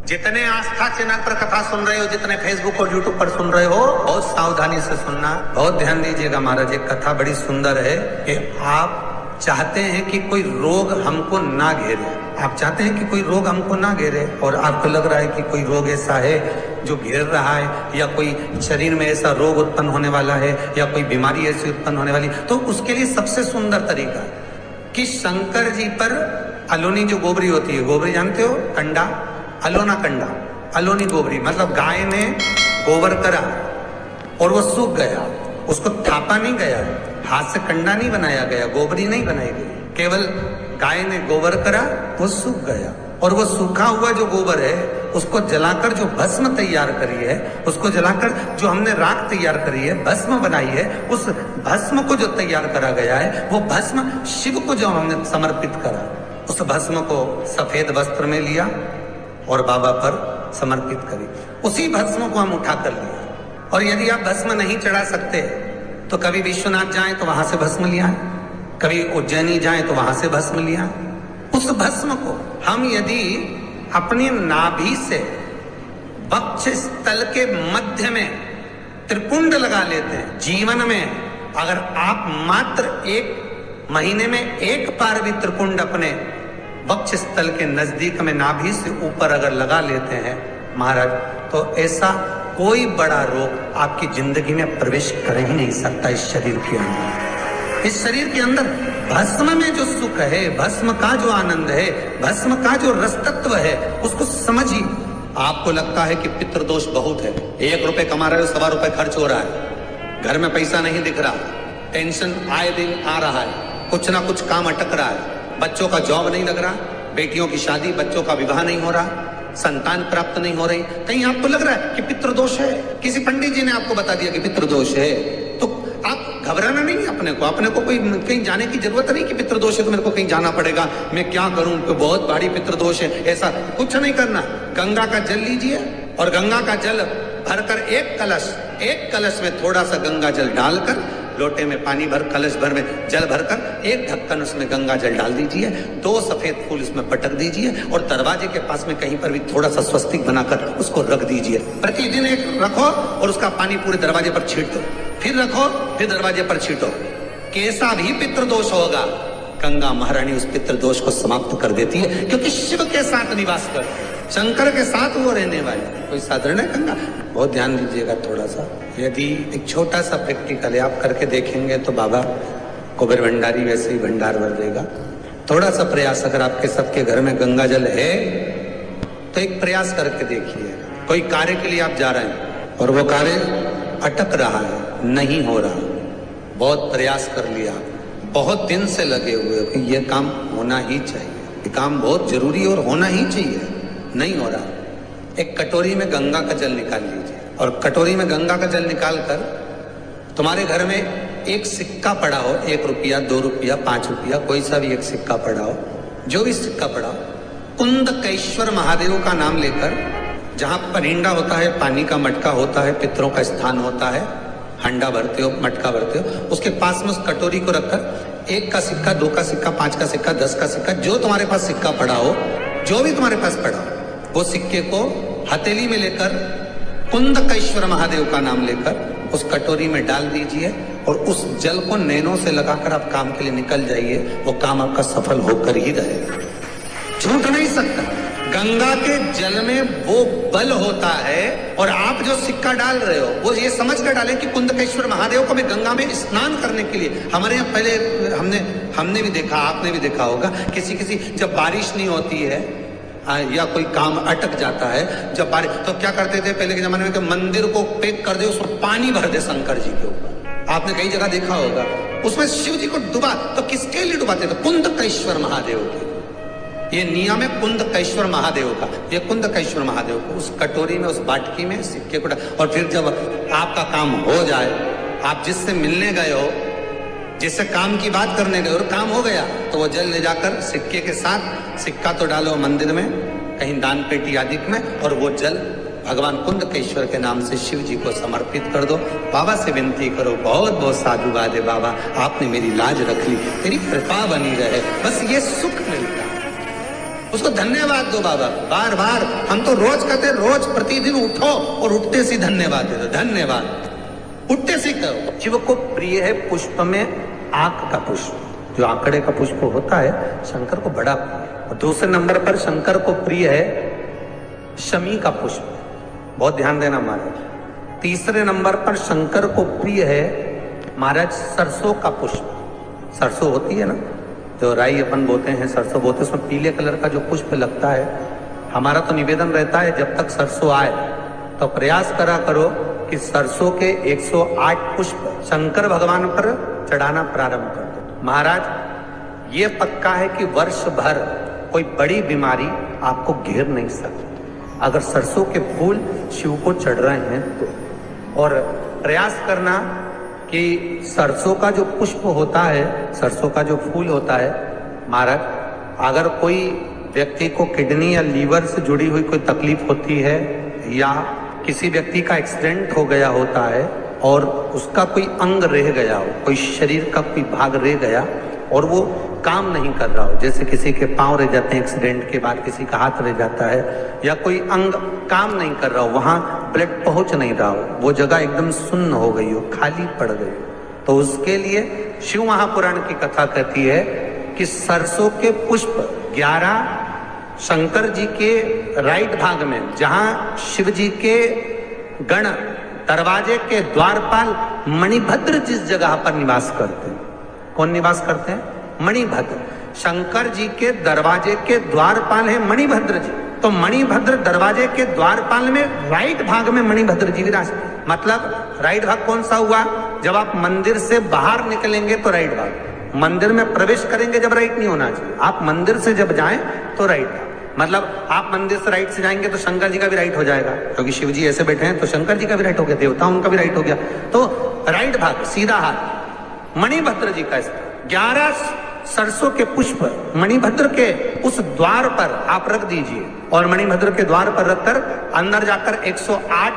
जितने आस्था चैनल पर कथा सुन रहे हो, जितने फेसबुक और यूट्यूब पर सुन रहे हो, बहुत सावधानी से सुनना, बहुत ध्यान दीजिएगा। महाराज एक कथा बड़ी सुंदर है कि आप चाहते हैं कि कोई रोग हमको ना घेरे, आप चाहते हैं कि कोई रोग हमको ना घेरे, और आपको लग रहा है कि कोई रोग ऐसा है जो घेर रहा है, या कोई शरीर में ऐसा रोग उत्पन्न होने वाला है, या कोई बीमारी ऐसी उत्पन्न होने वाली, तो उसके लिए सबसे सुंदर तरीका कि शंकर जी पर अलोनी जो गोबरी होती है, गोबरी जानते हो, कंडा, अलोना कंडा, अलोनी गोबरी, मतलब गाय ने गोबर करा और वो सूख गया, उसको थापा नहीं गया, हाथ से कंडा नहीं बनाया गया, गोबरी नहीं बनाई गई, केवल गाय ने गोबर करा, वो सूख गया, और वो सूखा हुआ जो गोबर है उसको जलाकर जो भस्म तैयार करी है, उसको जलाकर जो हमने राख तैयार करी है, भस्म बनाई है, उस भस्म को जो तैयार करा गया है, वो भस्म शिव को जो हमने समर्पित करा, उस भस्म को सफेद वस्त्र में लिया और बाबा पर समर्पित करी। उसी भस्म को हम उठा कर लिया, और यदि आप भस्म नहीं चढ़ा सकते तो कभी विश्वनाथ जाएं तो वहां से भस्म लिया, कभी उज्जैनी जाएं तो वहां से भस्म लिया। उस भस्म को हम यदि अपनी नाभि से वक्ष स्थल के मध्य में त्रिपुंड लगा लेते हैं, जीवन में अगर आप मात्र 1 महीने में एक बार भी त्रिपुंड अपने वक्ष स्थल के नजदीक में नाभि से ऊपर अगर लगा लेते हैं महाराज, तो ऐसा कोई बड़ा रोग आपकी जिंदगी में प्रवेश कर ही नहीं सकता। इस शरीर के अंदर, इस शरीर के अंदर भस्म में जो सुख है, भस्म का जो आनंद है, भस्म का जो रस तत्व है, उसको समझिए। आपको लगता है कि पितृदोष बहुत है, 1 रुपए कमा रहे हो, 1.25 रुपए खर्च हो रहा है, घर में पैसा नहीं दिख रहा, टेंशन आए दिन आ रहा है, कुछ ना कुछ काम अटक रहा है, बच्चों का जॉब नहीं लग रहा, बेटियों की शादी, बच्चों का विवाह नहीं हो रहा, संतान प्राप्त नहीं हो रही, कहीं आपको लग रहा है कि पितृदोष है, किसी पंडित जी ने आपको बता दिया कि पितृदोष है, तो आप घबराना नहीं, अपने को कोई कहीं जाने की जरूरत नहीं कि पितृदोष है तो मेरे को कहीं जाना पड़ेगा, मैं क्या करूं, तो बहुत भारी पितृदोष है, ऐसा कुछ नहीं करना। गंगा का जल लीजिए और गंगा का जल भरकर एक कलश में थोड़ा सा गंगा जल डालकर, लोटे में पानी भर, कलश भर में जल भरकर, एक ढक्कन उसमें गंगा जल डाल दीजिए, 2 सफेद फूल उसमें पटक दीजिए, और दरवाजे के पास में कहीं पर भी थोड़ा सा स्वस्तिक बनाकर उसको रख दीजिए। प्रतिदिन एक रखो और उसका पानी पूरे दरवाजे पर छीट दो, फिर रखो, फिर दरवाजे पर छीटो। कैसा भी पितृदोष होगा, गंगा महारानी उस पितृदोष को समाप्त कर देती है, क्योंकि शिव के साथ निवास कर, शंकर के साथ वो रहने वाले, कोई साधारण है गंगा। बहुत ध्यान दीजिएगा थोड़ा सा, यदि एक छोटा सा प्रैक्टिकल है, आप करके देखेंगे तो बाबा कुबेर भंडारी वैसे ही भंडार भर देगा। थोड़ा सा प्रयास, अगर आपके सबके घर में गंगा जल है तो एक प्रयास करके देखिए। कोई कार्य के लिए आप जा रहे हैं और वो कार्य अटक रहा है, नहीं हो रहा, बहुत प्रयास कर लिया, बहुत दिन से लगे हुए कि ये काम होना ही चाहिए, ये काम बहुत जरूरी और होना ही चाहिए, नहीं हो रहा, एक कटोरी में गंगा का जल निकाल लीजिए, और कटोरी में गंगा का जल निकालकर तुम्हारे घर में एक सिक्का पड़ा हो, 1 रुपया, 2 रुपया, 5 रुपया, कोई सा भी एक सिक्का पड़ा हो, जो भी सिक्का पड़ा हो, कुंदकेश्वर महादेव का नाम लेकर, जहां परिंडा होता है, पानी का मटका होता है, पितरों का स्थान होता है, हंडा भरते हो, मटका भरते हो, उसके पास में उस कटोरी को रखकर 1 का सिक्का, 2 का सिक्का, 5 का सिक्का, 10 का सिक्का, जो तुम्हारे पास सिक्का पड़ा हो, जो भी तुम्हारे पास पड़ा हो, वो सिक्के को हथेली में लेकर कुंदकेश्वर महादेव का नाम लेकर उस कटोरी में डाल दीजिए, और उस जल को नैनों से लगाकर आप काम के लिए निकल जाइए, वो काम आपका सफल होकर ही रहेगा, झूठ नहीं सकता। गंगा के जल में वो बल होता है, और आप जो सिक्का डाल रहे हो वो ये समझ कर डालें कि कुंदकेश्वर महादेव को मैं गंगा में स्नान करने के लिए, हमारे यहाँ पहले हमने भी देखा, आपने भी देखा होगा, किसी जब बारिश नहीं होती है या कोई काम अटक जाता है, जब बारिश, तो क्या करते थे पहले के जमाने में कि मंदिर को पैक कर दे, उसमें पानी भर दे शंकर जी के ऊपर, आपने कई जगह देखा होगा, उसमें शिव जी को डुबा, तो किसके लिए डुबाते थे? कुंदकेश्वर महादेव के। ये नियम है कुंदकेश्वर महादेव का, ये कुंदकेश्वर महादेव को उस कटोरी में, उस बाटकी में सिक्के को, और फिर जब आपका काम हो जाए, आप जिससे मिलने गए हो, जिससे काम की बात करने गए और काम हो गया, तो वो जल ले जाकर सिक्के के साथ, सिक्का तो डालो मंदिर में, कहीं दान पेटी आदि में, और वो जल भगवान कुंदकेश्वर के नाम से शिव जी को समर्पित कर दो। बाबा से विनती करो, बहुत बहुत साधुवाद है बाबा, आपने मेरी लाज रख ली, तेरी कृपा बनी रहे, बस ये सुख मिलता है। उसको धन्यवाद दो बाबा, बार बार। हम तो रोज कहते, रोज प्रतिदिन उठो और उठते सी धन्यवाद दे दो, धन्यवाद, उठते सी करो। शिव को प्रिय है पुष्प में आंख का पुष्प, जो आंकड़े का पुष्प होता है, शंकर को बड़ा प्रिय है। और दूसरे नंबर पर शंकर को प्रिय है शमी का पुष्प, बहुत ध्यान देना महाराज। तीसरे नंबर पर शंकर को प्रिय है महाराज सरसों का पुष्प। सरसों होती है ना, जो राई अपन बोते हैं, सरसों बोते हैं, उसमें पीले कलर का जो पुष्प लगता है। हमारा तो निवेदन रहता है जब तक सरसों आए तो प्रयास करा करो कि सरसों के 108 पुष्प शंकर भगवान पर चढ़ाना प्रारंभ कर दो। महाराज ये पक्का है कि वर्ष भर कोई बड़ी बीमारी आपको घेर नहीं सकती अगर सरसों के फूल शिव को चढ़ रहे हैं तो। और प्रयास करना कि सरसों का जो पुष्प होता है, सरसों का जो फूल होता है महाराज, अगर कोई व्यक्ति को किडनी या लीवर से जुड़ी हुई कोई तकलीफ होती है या किसी व्यक्ति का एक्सीडेंट हो गया होता है और उसका कोई अंग रह गया हो, कोई शरीर का कोई भाग रह गया और वो काम नहीं कर रहा हो, जैसे किसी के पांव रह जाते हैं एक्सीडेंट के बाद, किसी का हाथ रह जाता है, या कोई अंग काम नहीं कर रहा हो, वहां ब्लड पहुंच नहीं रहा हो, वो जगह एकदम सुन्न हो गई हो, खाली पड़ गई हो, तो उसके लिए शिव महापुराण की कथा कहती है कि सरसों के पुष्प 11 शंकर जी के राइट भाग में, जहां शिव जी के गण दरवाजे के द्वारपाल मणिभद्र जिस जगह पर निवास करते हैं, कौन निवास करते हैं? मणिभद्र। शंकर जी के दरवाजे के द्वारपाल है मणिभद्र जी, तो मणिभद्र दरवाजे के द्वारपाल में राइट भाग में मणिभद्र जी विराजते। मतलब राइट भाग कौन सा हुआ? जब आप मंदिर से बाहर निकलेंगे तो राइट भाग, मंदिर में प्रवेश करेंगे जब राइट नहीं होना चाहिए, आप मंदिर से जब जाएं तो राइट भाग। मतलब आप मंदिर से राइट से जाएंगे तो शंकर जी का भी राइट हो जाएगा, क्योंकि शिव जी ऐसे बैठे हैं तो शंकर जी का भी राइट हो गया, देवता उनका भी राइट हो गया, तो राइट भाग सीधा हाथ मणिभद्र जी का। 11 सरसों के पुष्प मणिभद्र के उस द्वार पर आप रख दीजिए और मणिभद्र के द्वार पर रखकर अंदर जाकर 108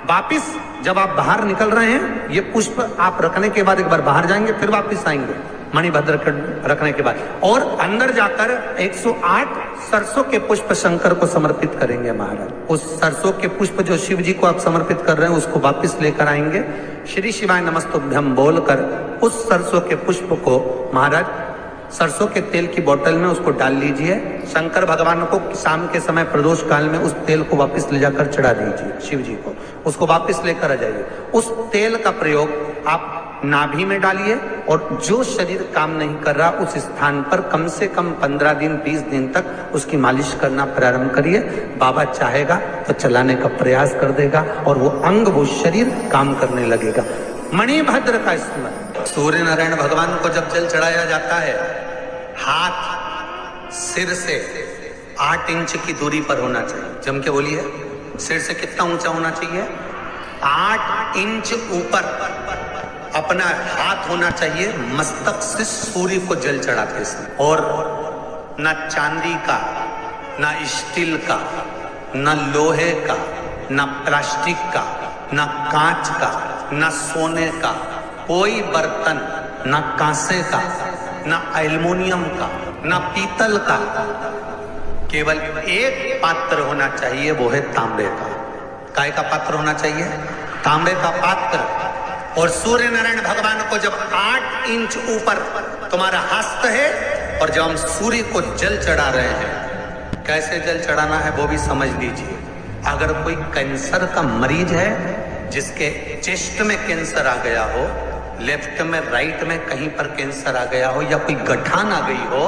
वापिस जब आप बाहर निकल रहे हैं, ये पुष्प आप रखने के बाद एक बार बाहर जाएंगे, फिर वापिस आएंगे मणिभद्र के रखने के बाद, और अंदर जाकर 108 सरसों के पुष्प शंकर को समर्पित करेंगे महाराज। उस सरसों के पुष्प जो शिव जी को आप समर्पित कर रहे हैं उसको वापिस लेकर आएंगे, श्री शिवाय नमस्तुभ्यम बोलकर उस सरसों के पुष्प को महाराज सरसों के तेल की बोतल में उसको डाल लीजिए। शंकर भगवान को शाम के समय प्रदोष काल में उस तेल को वापस ले जाकर चढ़ा दीजिए शिव जी को, उसको वापस लेकर आ जाइए। उस तेल का प्रयोग आप नाभि में डालिए और जो शरीर काम नहीं कर रहा उस स्थान पर कम से कम 15 दिन 20 दिन तक उसकी मालिश करना प्रारंभ करिए। बाबा चाहेगा तो चलाने का प्रयास कर देगा और वो अंग, वो शरीर काम करने लगेगा। मणिभद्र का स्मरण। सूर्य नारायण भगवान को जब जल चढ़ाया जाता है, हाथ सिर से 8 इंच की दूरी पर होना चाहिए। जम के बोलिए, सिर से कितना ऊंचा होना चाहिए? 8 इंच ऊपर अपना हाथ होना चाहिए मस्तक से सूर्य को जल चढ़ाते समय। और ना चांदी का, ना स्टील का, ना लोहे का, ना प्लास्टिक का, ना कांच का, ना सोने का कोई बर्तन, ना कांसे का, ना एल्युमिनियम का, ना पीतल का, केवल एक पात्र होना चाहिए, वो है तांबे का। काय का पात्र होना चाहिए? तांबे का पात्र। और सूर्य नारायण भगवान को जब 8 इंच ऊपर तुम्हारा हस्त है और जब हम सूर्य को जल चढ़ा रहे हैं, कैसे जल चढ़ाना है वो भी समझ लीजिए। अगर कोई कैंसर का मरीज है, जिसके चेस्ट में कैंसर आ गया हो, लेफ्ट में, राइट में कहीं पर कैंसर आ गया हो, या कोई गठान आ गई हो,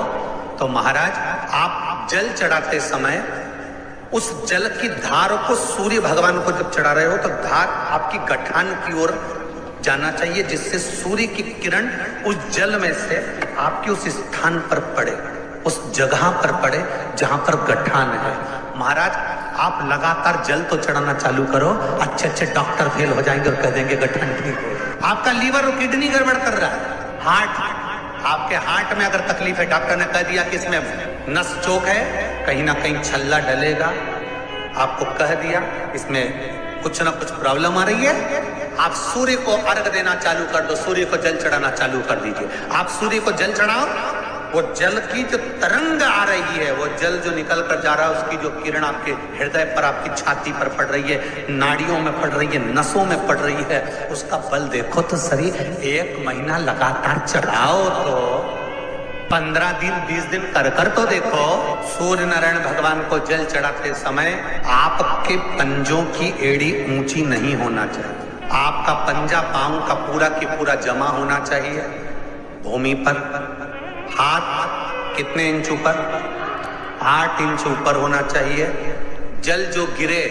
तो महाराज आप जल चढ़ाते समय उस जल की धार को सूर्य भगवान को जब चढ़ा रहे हो तो धार आपकी गठान की ओर जाना चाहिए, जिससे सूर्य की किरण उस जल में से आपके उस स्थान पर पड़े, उस जगह पर पड़े जहां पर गठान है। महाराज आप लगातार जल तो चढ़ाना चालू करो, अच्छे अच्छे डॉक्टर फेल हो जाएंगे और कह देंगे गठान ठीक हो। आपका लीवर और किडनी गड़बड़ कर रहा है, हार्ट, आपके हार्ट में अगर तकलीफ है, डॉक्टर ने कह दिया कि इसमें नस चौक है, कहीं ना कहीं छल्ला डलेगा, आपको कह दिया इसमें कुछ ना कुछ प्रॉब्लम आ रही है, आप सूर्य को अर्घ देना चालू कर दो, सूर्य को जल चढ़ाना चालू कर दीजिए। आप सूर्य को जल चढ़ाओ वो जल की जो तरंग आ रही है, वो जल जो निकल कर जा रहा है, उसकी जो किरण आपके हृदय पर, आपकी छाती पर पड़ रही है, नाड़ियों में पड़ रही है, नसों में पड़ रही है, उसका बल देखो तो सही। 1 महीना लगातार चढ़ाओ तो 15 दिन 20 दिन कर तो देखो। सूर्य नारायण भगवान को जल चढ़ाते समय आपके पंजों की एड़ी ऊंची नहीं होना चाहिए। आपका पंजा पांव का पूरा की पूरा जमा होना चाहिए भूमि पर। हाथ कितने इंच ऊपर? 8 इंच ऊपर होना चाहिए। जल जो गिरे,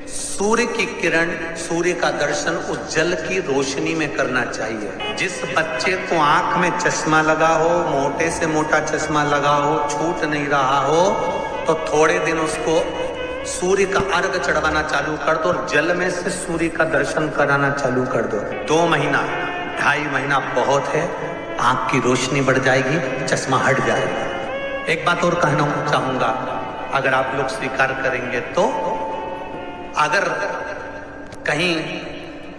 सूर्य की किरण, सूर्य का दर्शन उस जल की रोशनी में करना चाहिए। जिस बच्चे को आंख में चश्मा लगा हो, मोटे से मोटा चश्मा लगा हो, छूट नहीं रहा हो, तो थोड़े दिन उसको सूर्य का अर्घ चढ़वाना चालू कर दो और जल में से सूर्य का दर्शन कराना चालू कर दो। 2 महीना 2.5 महीना बहुत है, आंख की रोशनी बढ़ जाएगी, चश्मा हट जाएगा। एक बात और कहना चाहूंगा, अगर आप लोग स्वीकार करेंगे तो, अगर कहीं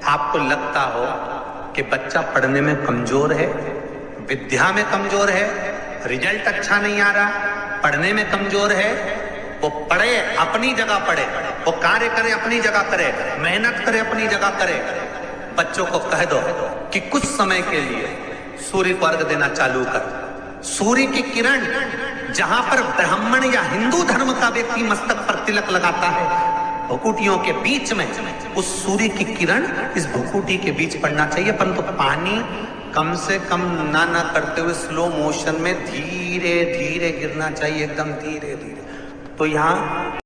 आपको लगता हो कि बच्चा पढ़ने में कमजोर है, विद्या में कमजोर है, रिजल्ट अच्छा नहीं आ रहा, पढ़ने में कमजोर है, वो पढ़े, अपनी जगह पढ़े, वो कार्य करे, अपनी जगह करे, मेहनत करे, अपनी जगह करे। बच्चों को कह दो कि कुछ समय के लिए सूर्य को अर्घ देना चालू कर। सूर्य की किरण जहां पर ब्राह्मण या हिंदू धर्म का व्यक्ति मस्तक पर तिलक लगाता है, भुकुटियों के बीच में उस सूर्य की किरण इस भुकुटी के बीच पड़ना चाहिए, परंतु पानी कम से कम ना करते हुए स्लो मोशन में धीरे धीरे गिरना चाहिए, एकदम धीरे धीरे। तो यहाँ